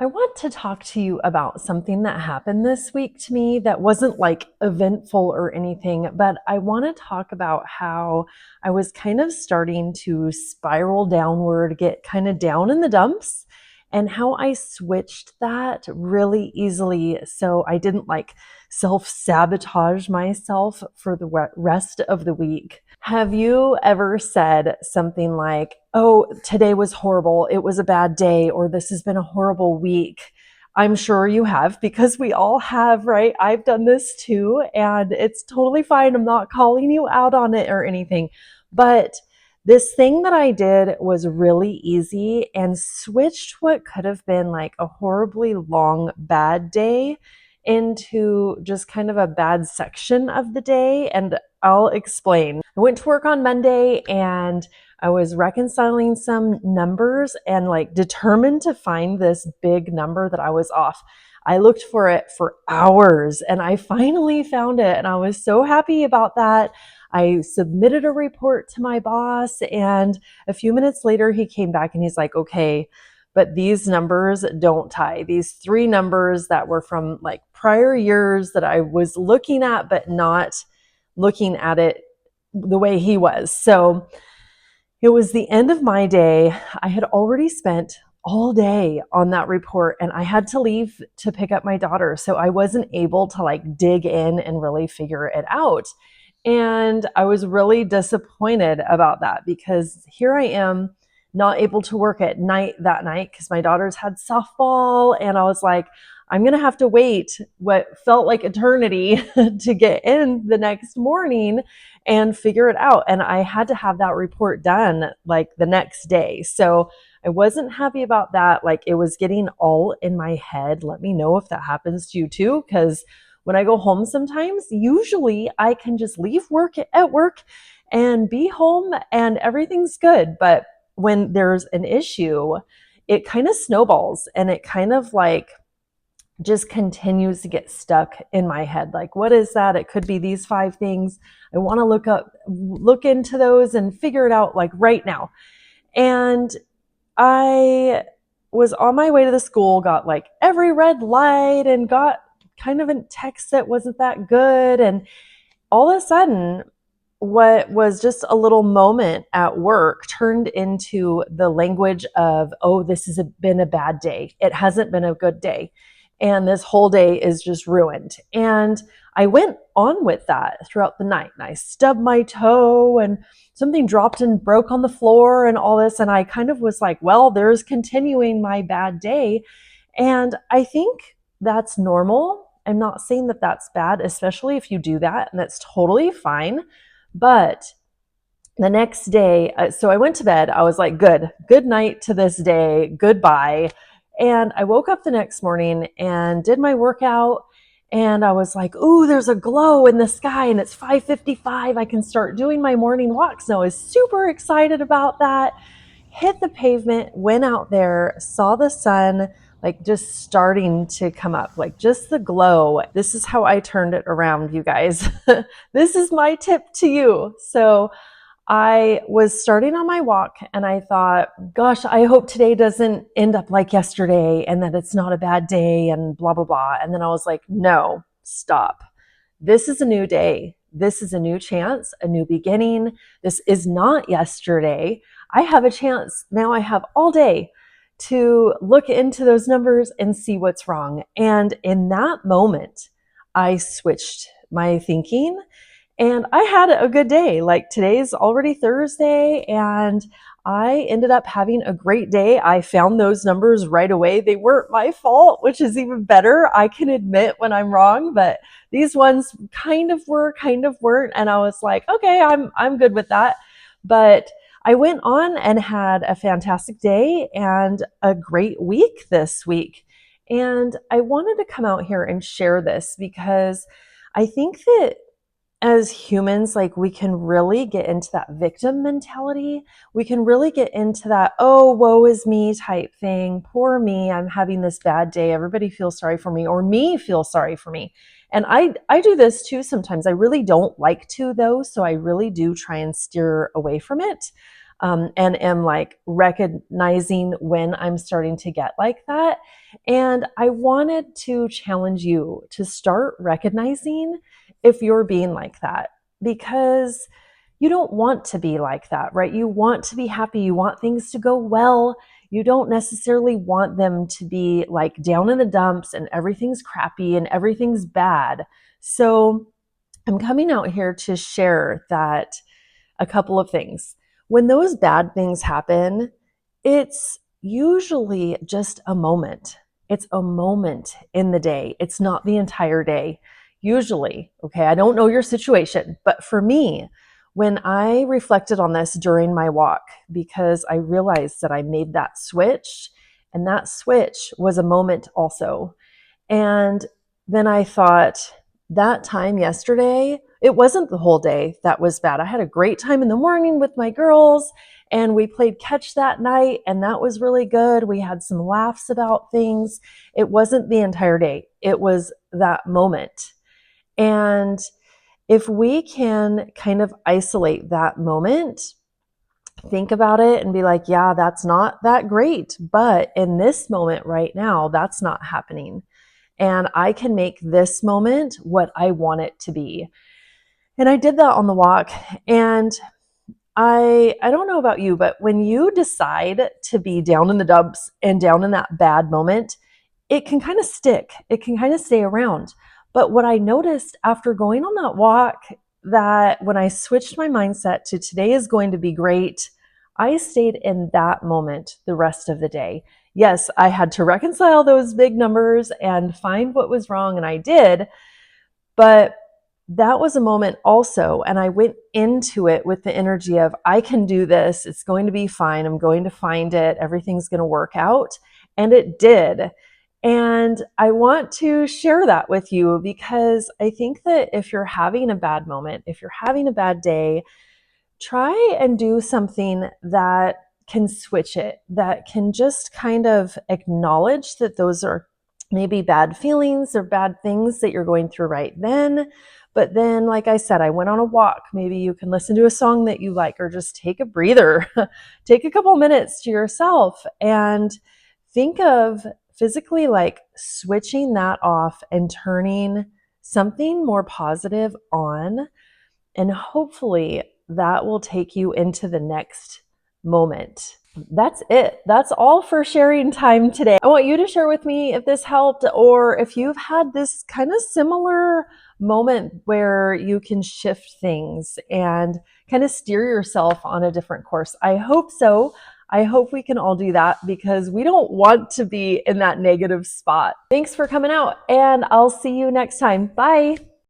I want to talk to you about something that happened this week to me that wasn't like eventful or anything, but I want to talk about how I was kind of starting to spiral downward, get kind of down in the dumps, and how I switched that really easily so I didn't like self sabotage myself for the rest of the week. Have you ever said something like, oh, today was horrible, it was a bad day, or this has been a horrible week? I'm sure you have because we all have, right? I've done this too, and it's totally fine. I'm not calling you out on it or anything. But this thing that I did was really easy and switched what could have been like a horribly long, bad day into just kind of a bad section of the day. And I'll explain. I went to work on Monday and I was reconciling some numbers and like determined to find this big number that I was off. I looked for it for hours and I finally found it, and I was so happy about that. I submitted a report to my boss, and a few minutes later he came back and he's like, okay, but these numbers don't tie. These three numbers that were from like prior years that I was looking at, but not looking at it the way he was. So it was the end of my day. I had already spent all day on that report and I had to leave to pick up my daughter. So I wasn't able to like dig in and really figure it out. And I was really disappointed about that because here I am not able to work at night that night because my daughter's had softball. And I was like, I'm going to have to wait what felt like eternity to get in the next morning and figure it out. And I had to have that report done like the next day. So I wasn't happy about that. Like it was getting all in my head. Let me know if that happens to you too, because when I go home sometimes, usually I can just leave work at work and be home and everything's good. But when there's an issue, it kind of snowballs and it kind of like just continues to get stuck in my head. Like, what is that? It could be these five things. I want to look into those and figure it out like right now. And I was on my way to the school, got like every red light and got kind of a text that wasn't that good. And all of a sudden, what was just a little moment at work turned into the language of, oh, this has been a bad day. It hasn't been a good day. And this whole day is just ruined. And I went on with that throughout the night. And I stubbed my toe and something dropped and broke on the floor and all this. And I kind of was like, well, there's continuing my bad day. And I think that's normal. I'm not saying that that's bad, especially if you do that, and that's totally fine. But the next day, so I went to bed. I was like, good night to this day. Goodbye. And I woke up the next morning and did my workout. And I was like, ooh, there's a glow in the sky and it's 5:55. I can start doing my morning walk. So I was super excited about that. Hit the pavement, went out there, saw the sun like just starting to come up, like just the glow. This is how I turned it around, you guys. This is my tip to you. So I was starting on my walk and I thought, gosh, I hope today doesn't end up like yesterday and that it's not a bad day and blah, blah, blah. And then I was like, no, stop. This is a new day. This is a new chance, a new beginning. This is not yesterday. I have a chance. Now I have all day to look into those numbers and see what's wrong. And in that moment, I switched my thinking and I had a good day. Like today's already Thursday and I ended up having a great day. I found those numbers right away. They weren't my fault, which is even better. I can admit when I'm wrong, but these ones kind of were, kind of weren't. And I was like, okay, I'm good with that. But I went on and had a fantastic day and a great week this week. And I wanted to come out here and share this because I think that as humans, like we can really get into that victim mentality. We can really get into that, oh, woe is me type thing. Poor me, I'm having this bad day. Everybody feels sorry for me, or me feel sorry for me. And I do this too sometimes. I really don't like to though. So I really do try and steer away from it. and am like recognizing when I'm starting to get like that. And I wanted to challenge you to start recognizing if you're being like that, because you don't want to be like that, right? You want to be happy. You want things to go well. You don't necessarily want them to be like down in the dumps and everything's crappy and everything's bad. So I'm coming out here to share that a couple of things. When those bad things happen, it's usually just a moment. It's a moment in the day. It's not the entire day. Usually, okay, I don't know your situation, but for me, when I reflected on this during my walk, because I realized that I made that switch, and that switch was a moment also. And then I thought, that time yesterday, it wasn't the whole day that was bad. I had a great time in the morning with my girls, and we played catch that night, and that was really good. We had some laughs about things. It wasn't the entire day, it was that moment. And if we can kind of isolate that moment, think about it and be like, yeah, that's not that great, but in this moment right now, that's not happening. And I can make this moment what I want it to be. And I did that on the walk. And I don't know about you, but when you decide to be down in the dumps and down in that bad moment, it can kind of stick. It can kind of stay around. But what I noticed after going on that walk, that when I switched my mindset to today is going to be great, I stayed in that moment the rest of the day. Yes, I had to reconcile those big numbers and find what was wrong, and I did. But that was a moment also. And I went into it with the energy of, I can do this. It's going to be fine. I'm going to find it. Everything's going to work out. And it did. And I want to share that with you, because I think that if you're having a bad moment, if you're having a bad day, try and do something that can switch it, that can just kind of acknowledge that those are maybe bad feelings or bad things that you're going through right then. But then, like I said, I went on a walk. Maybe you can listen to a song that you like, or just take a breather, take a couple minutes to yourself and think of physically like switching that off and turning something more positive on. And hopefully that will take you into the next moment. That's it. That's all for sharing time today. I want you to share with me if this helped, or if you've had this kind of similar moment where you can shift things and kind of steer yourself on a different course. I hope so. I hope we can all do that, because we don't want to be in that negative spot. Thanks for coming out, and I'll see you next time. Bye.